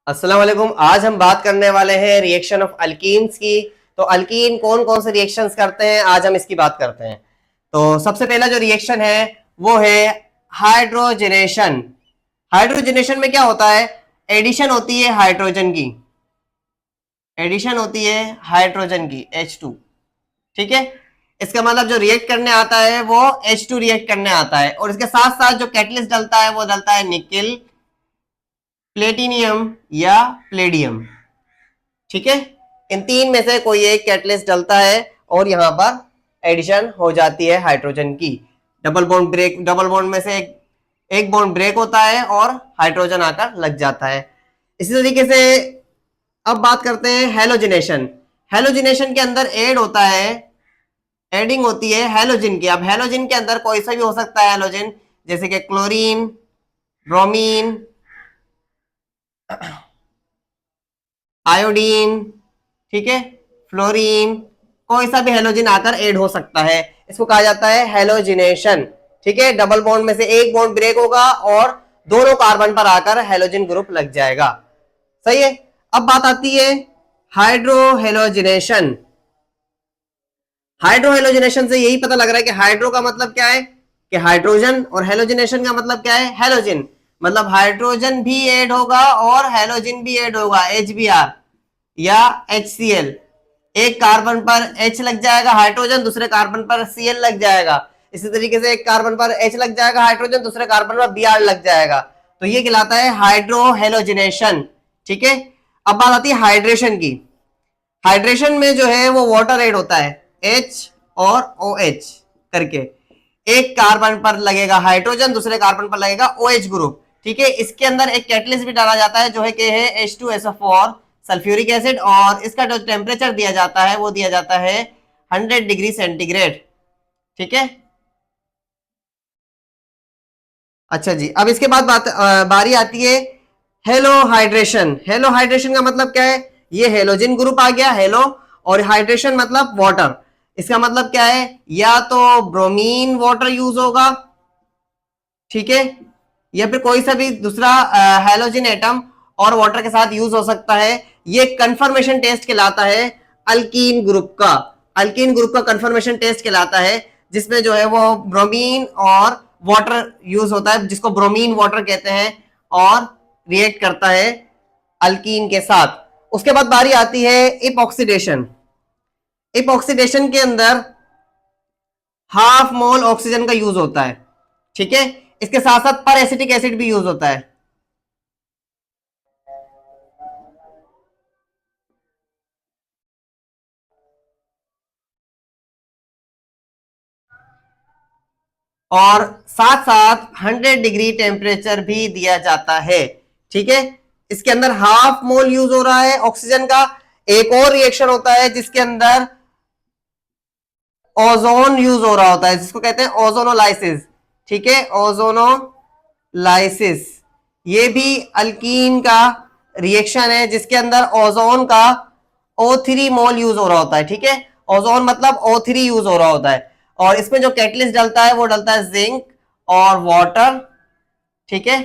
अस्सलाम वालेकुम। आज हम बात करने वाले हैं रिएक्शन ऑफ अल्कीन्स की। तो अल्कीन कौन कौन से रिएक्शंस करते हैं, आज हम इसकी बात करते हैं। तो सबसे पहला जो रिएक्शन है वो है हाइड्रोजनेशन। हाइड्रोजनेशन में क्या होता है? एडिशन होती है हाइड्रोजन की, एडिशन होती है हाइड्रोजन की H2। ठीक है, इसका मतलब जो रिएक्ट करने आता है वो H2 रिएक्ट करने आता है, और इसके साथ साथ जो कैटलिस्ट डलता है वो डलता है निकेल, प्लेटिनियम या प्लेडियम। ठीक है, इन तीन में से कोई एक कैटलिस्ट डलता है और यहां पर एडिशन हो जाती है हाइड्रोजन की। Double bond break, double bond में से एक बॉन्ड ब्रेक होता है और हाइड्रोजन आकर लग जाता है। इसी तरीके से अब बात करते हैं हेलोजिनेशन। हेलोजिनेशन के अंदर एड होता है, एडिंग होती है हेलोजिन की। अब हेलोजिन के अंदर कोई सा भी हो सकता है हेलोजिन, जैसे कि क्लोरीन, ब्रोमीन, आयोडीन, ठीक है, फ्लोरीन, कोई सा भी हेलोजन आकर ऐड हो सकता है। इसको कहा जाता है हेलोजिनेशन। ठीक है, डबल बॉन्ड में से एक बॉन्ड ब्रेक होगा और दोनों कार्बन पर आकर हेलोजन ग्रुप लग जाएगा। सही है। अब बात आती है हाइड्रोहेलोजिनेशन। हाइड्रोहेलोजिनेशन से यही पता लग रहा है कि हाइड्रो का मतलब क्या है कि हाइड्रोजन, और हेलोजिनेशन का मतलब क्या है? हेलोजन। मतलब हाइड्रोजन भी ऐड होगा और हेलोजन भी ऐड होगा, HBr या HCl। एक कार्बन पर H लग जाएगा हाइड्रोजन, दूसरे कार्बन पर Cl लग जाएगा। इसी तरीके से एक कार्बन पर H लग जाएगा हाइड्रोजन, दूसरे कार्बन पर Br लग जाएगा। तो ये कहलाता है हाइड्रोहेलोजिनेशन। ठीक है, अब बात आती है हाइड्रेशन की। हाइड्रेशन में जो है वो वाटर ऐड होता है, H और OH करके। एक कार्बन पर लगेगा हाइड्रोजन, दूसरे कार्बन पर लगेगा OH ग्रुप। ठीक है, इसके अंदर एक कैटलिस्ट भी डाला जाता है जो है कि है H2SO4 सल्फ्यूरिक एसिड, और इसका जो टेम्परेचर दिया जाता है वो दिया जाता है 100 डिग्री सेंटीग्रेड। ठीक है, अच्छा जी। अब इसके बाद बारी आती है हेलो हाइड्रेशन। हेलो हाइड्रेशन का मतलब क्या है? ये हेलोजन ग्रुप आ गया, हेलो, और हाइड्रेशन मतलब वाटर। इसका मतलब क्या है? या तो ब्रोमीन वाटर यूज होगा, ठीक है, या फिर कोई सा भी दूसरा हेलोजन एटम और वाटर के साथ यूज हो सकता है। ये कंफर्मेशन टेस्ट कहलाता है अल्कीन ग्रुप का। अल्कीन ग्रुप का कंफर्मेशन टेस्ट कहलाता है, जिसमें जो है वो ब्रोमीन और वाटर यूज होता है, जिसको ब्रोमीन वाटर कहते हैं, और रिएक्ट करता है अल्कीन के साथ। उसके बाद बारी आती है इपॉक्सीडेशन। इपॉक्सीडेशन के अंदर हाफ मोल ऑक्सीजन का यूज होता है। ठीक है, इसके साथ साथ पर एसिटिक एसिड भी यूज होता है। और साथ साथ 100 डिग्री टेम्परेचर भी दिया जाता है। ठीक है, इसके अंदर हाफ मोल यूज हो रहा है ऑक्सीजन का। एक और रिएक्शन होता है जिसके अंदर ओजोन यूज हो रहा होता है, जिसको कहते हैं ओजोनोलाइसिस। ठीक है, ओजोनोलाइसिस ये भी अल्कीन का रिएक्शन है, जिसके अंदर ओजोन का O3 मोल यूज हो रहा होता है। ठीक है, ओजोन मतलब O3 यूज हो रहा होता है, और इसमें जो कैटलिस्ट डलता है वो डलता है जिंक और वाटर। ठीक है,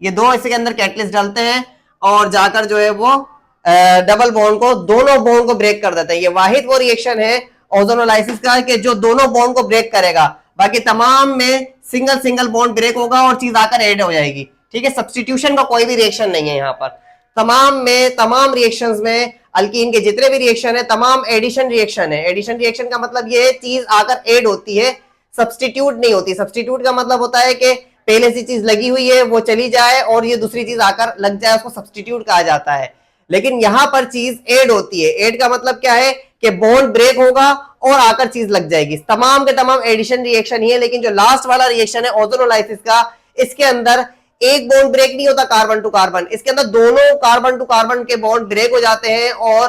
ये दो इसके अंदर कैटलिस्ट डलते हैं और जाकर जो है वो डबल बॉन्ड को, दोनों बॉन्ड को ब्रेक कर देते हैं। ये वाहिद वो रिएक्शन है ओजोनोलाइसिस का कि जो दोनों बॉन्ड को ब्रेक करेगा। बाकी तमाम में सिंगल सिंगल बॉन्ड ब्रेक होगा और चीज आकर ऐड हो जाएगी। ठीक है, सब्सटीट्यूशन का कोई भी रिएक्शन नहीं है यहाँ पर। तमाम में, तमाम रिएक्शंस में, अल्कीन के जितने भी रिएक्शन है तमाम एडिशन रिएक्शन है। एडिशन रिएक्शन का मतलब ये है चीज आकर ऐड होती है, सब्सटीट्यूट नहीं होती। सब्सटीट्यूट का मतलब होता है कि पहले से चीज लगी हुई है वो चली जाए और ये दूसरी चीज आकर लग जाए, उसको सब्सटीट्यूट कहा जाता है। लेकिन यहां पर चीज ऐड होती है। ऐड का मतलब क्या है कि बॉन्ड ब्रेक होगा और आकर चीज लग जाएगी। तमाम के तमाम एडिशन रिएक्शन ही है, लेकिन जो लास्ट वाला रिएक्शन है ओजोनोलाइसिस का, इसके अंदर एक बॉन्ड ब्रेक नहीं होता कार्बन टू कार्बन, इसके अंदर दोनों कार्बन टू कार्बन के बॉन्ड ब्रेक हो जाते हैं और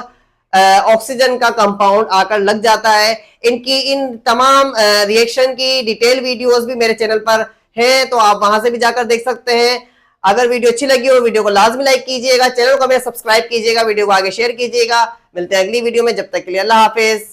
ऑक्सीजन का कंपाउंड आकर लग जाता है। इनकी इन तमाम रिएक्शन की डिटेल वीडियोस भी मेरे चैनल पर है, तो आप वहां से भी जाकर देख सकते हैं। अगर वीडियो अच्छी लगी हो वीडियो को लाजमी लाइक कीजिएगा, चैनल को मेरे सब्सक्राइब कीजिएगा, वीडियो को आगे शेयर कीजिएगा। मिलते हैं अगली वीडियो में, जब तक के लिए अल्लाह हाफिज।